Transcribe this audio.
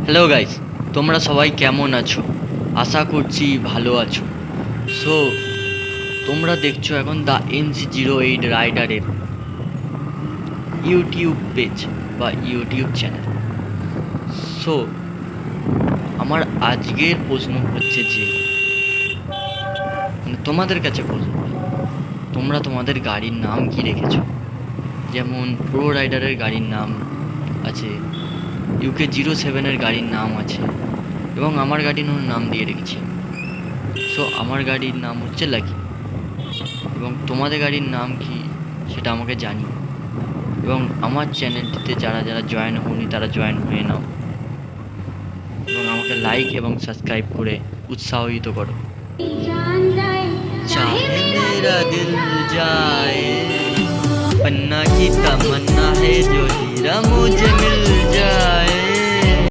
Hello guys, তোমরা সবাই কেমন আছো? আশা করছি ভালো আছো। সো তোমরা দেখছো এখন দ্য NC08 রাইডারের ইউটিউব পেজ বা ইউটিউব চ্যানেল। সো আমার আজকের প্রশ্ন হচ্ছে যে তোমাদের কাছে প্রশ্ন, তোমরা তোমাদের গাড়ির নাম কি রেখেছো? যেমন প্রো রাইডারের গাড়ির নাম আছে, UK07-এর গাড়ির নাম আছে, এবং আমার গাড়ির নাম দিয়ে রেখেছি। সো আমার গাড়ির নাম হচ্ছে লাকি, এবং তোমাদের গাড়ির নাম কি সেটা আমাকে জানিও। এবং আমার চ্যানেলটিতে যারা যারা জয়েন হওনি তারা জয়েন হয়ে নাও, এবং আমাকে লাইক এবং সাবস্ক্রাইব করে উৎসাহিত করো। चाहे मेरा दिल जाए, पन्ना की तमन्ना है जो हीरा मुझे मिल जाए।